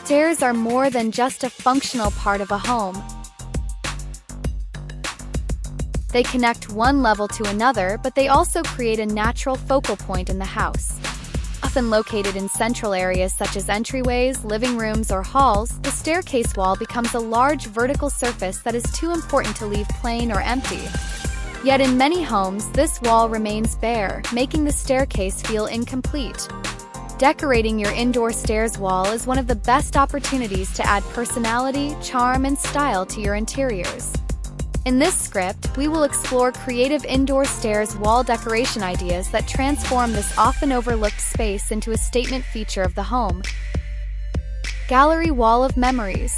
Stairs are more than just a functional part of a home. They connect one level to another, but they also create a natural focal point in the house. Often located in central areas such as entryways, living rooms, or halls, the staircase wall becomes a large vertical surface that is too important to leave plain or empty. Yet in many homes, this wall remains bare, making the staircase feel incomplete. Decorating your indoor stairs wall is one of the best opportunities to add personality, charm, and style to your interiors. In this script, we will explore creative indoor stairs wall decoration ideas that transform this often overlooked space into a statement feature of the home. Gallery wall of memories.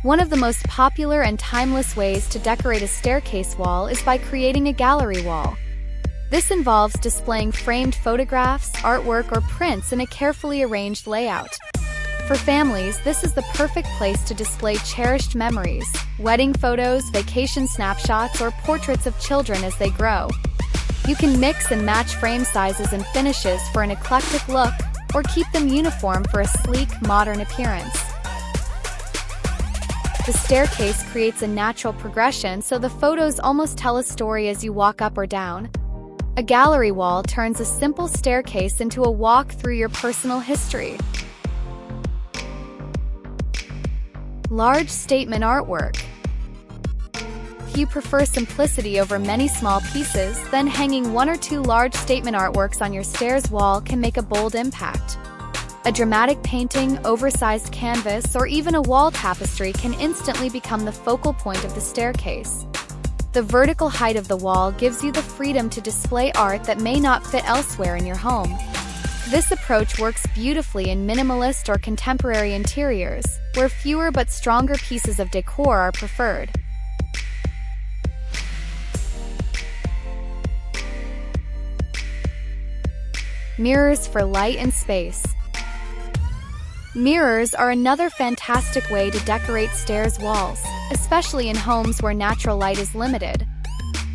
One of the most popular and timeless ways to decorate a staircase wall is by creating a gallery wall. This involves displaying framed photographs, artwork, or prints in a carefully arranged layout. For families, this is the perfect place to display cherished memories, wedding photos, vacation snapshots, or portraits of children as they grow. You can mix and match frame sizes and finishes for an eclectic look, or keep them uniform for a sleek, modern appearance. The staircase creates a natural progression, so the photos almost tell a story as you walk up or down. A gallery wall turns a simple staircase into a walk through your personal history. Large statement artwork. If you prefer simplicity over many small pieces, then hanging one or two large statement artworks on your stairs wall can make a bold impact. A dramatic painting, oversized canvas, or even a wall tapestry can instantly become the focal point of the staircase. The vertical height of the wall gives you the freedom to display art that may not fit elsewhere in your home. This approach works beautifully in minimalist or contemporary interiors, where fewer but stronger pieces of decor are preferred. Mirrors for light and space. Mirrors are another fantastic way to decorate stairs walls, especially in homes where natural light is limited.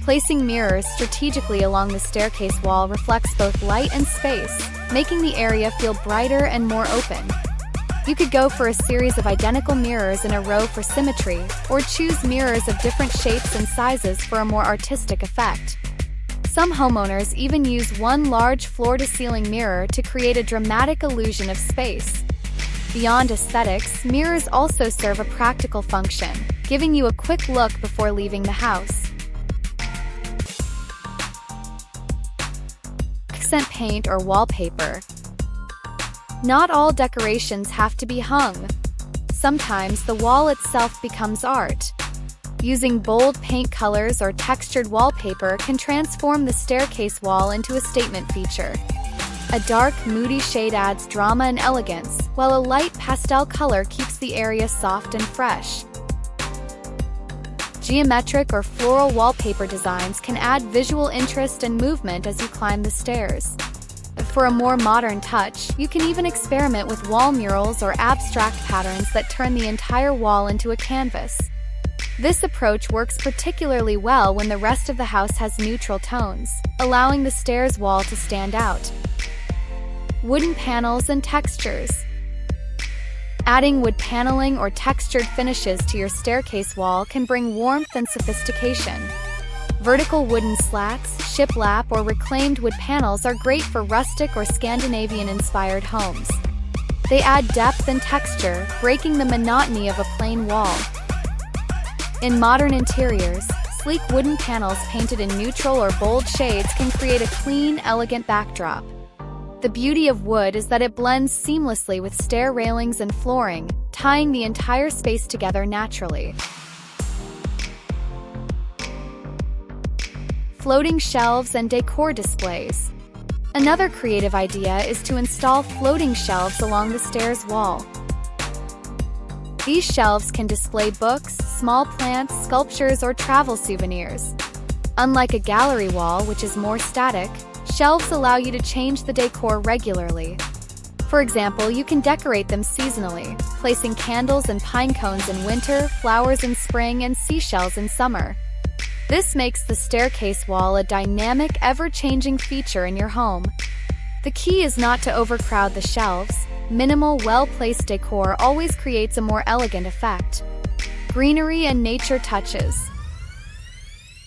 Placing mirrors strategically along the staircase wall reflects both light and space, making the area feel brighter and more open. You could go for a series of identical mirrors in a row for symmetry, or choose mirrors of different shapes and sizes for a more artistic effect. Some homeowners even use one large floor-to-ceiling mirror to create a dramatic illusion of space. Beyond aesthetics, mirrors also serve a practical function, giving you a quick look before leaving the house. Accent paint or wallpaper. Not all decorations have to be hung. Sometimes the wall itself becomes art. Using bold paint colors or textured wallpaper can transform the staircase wall into a statement feature. A dark, moody shade adds drama and elegance, while a light pastel color keeps the area soft and fresh. Geometric or floral wallpaper designs can add visual interest and movement as you climb the stairs. For a more modern touch, you can even experiment with wall murals or abstract patterns that turn the entire wall into a canvas. This approach works particularly well when the rest of the house has neutral tones, allowing the stairs wall to stand out. Wooden panels and textures. Adding wood paneling or textured finishes to your staircase wall can bring warmth and sophistication. Vertical wooden slats, shiplap, or reclaimed wood panels are great for rustic or Scandinavian-inspired homes. They add depth and texture, breaking the monotony of a plain wall. In modern interiors, sleek wooden panels painted in neutral or bold shades can create a clean, elegant backdrop. The beauty of wood is that it blends seamlessly with stair railings and flooring, tying the entire space together naturally. Floating shelves and decor displays. Another creative idea is to install floating shelves along the stairs wall. These shelves can display books, small plants, sculptures, or travel souvenirs. Unlike a gallery wall, which is more static, shelves allow you to change the decor regularly. For example, you can decorate them seasonally, placing candles and pine cones in winter, flowers in spring, and seashells in summer. This makes the staircase wall a dynamic, ever-changing feature in your home. The key is not to overcrowd the shelves, Minimal, well-placed decor always creates a more elegant effect. Greenery and nature touches.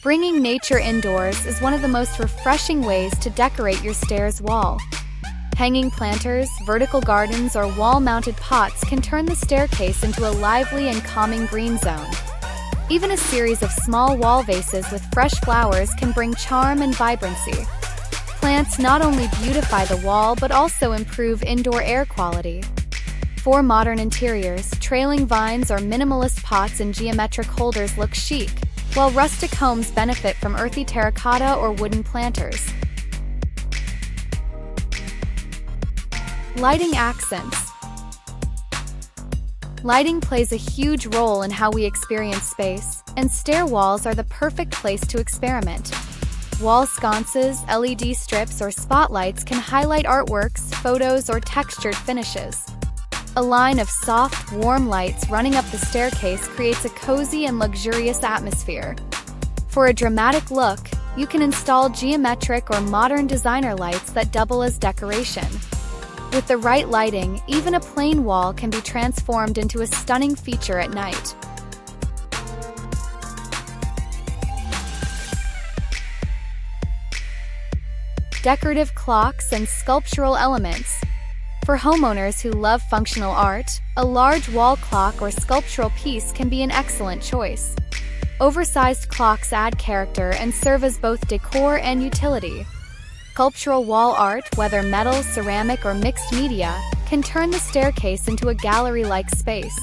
Bringing nature indoors is one of the most refreshing ways to decorate your stairs wall. Hanging planters, vertical gardens, or wall-mounted pots can turn the staircase into a lively and calming green zone. Even a series of small wall vases with fresh flowers can bring charm and vibrancy. Plants not only beautify the wall but also improve indoor air quality. For modern interiors, trailing vines or minimalist pots and geometric holders look chic, while rustic homes benefit from earthy terracotta or wooden planters. Lighting accents. Lighting plays a huge role in how we experience space, and stair walls are the perfect place to experiment. Wall sconces, LED strips, or spotlights can highlight artworks, photos, or textured finishes. A line of soft, warm lights running up the staircase creates a cozy and luxurious atmosphere. For a dramatic look, you can install geometric or modern designer lights that double as decoration. With the right lighting, even a plain wall can be transformed into a stunning feature at night. Decorative clocks and sculptural elements. For homeowners who love functional art, a large wall clock or sculptural piece can be an excellent choice. Oversized clocks add character and serve as both decor and utility. Sculptural wall art, whether metal, ceramic, or mixed media, can turn the staircase into a gallery-like space.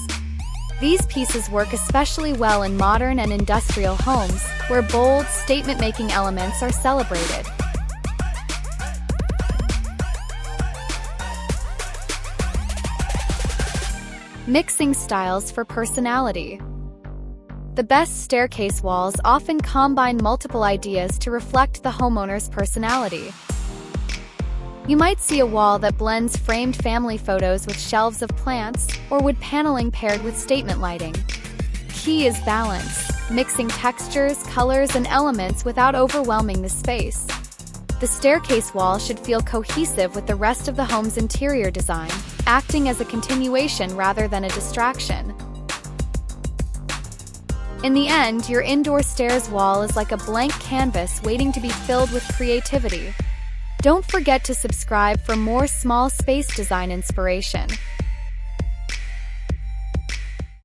These pieces work especially well in modern and industrial homes, where bold, statement-making elements are celebrated. Mixing styles for personality. The best staircase walls often combine multiple ideas to reflect the homeowner's personality. You might see a wall that blends framed family photos with shelves of plants, or wood paneling paired with statement lighting. Key is balance, mixing textures, colors, and elements without overwhelming the space. The staircase wall should feel cohesive with the rest of the home's interior design, acting as a continuation rather than a distraction. In the end, your indoor stairs wall is like a blank canvas waiting to be filled with creativity. Don't forget to subscribe for more small space design inspiration.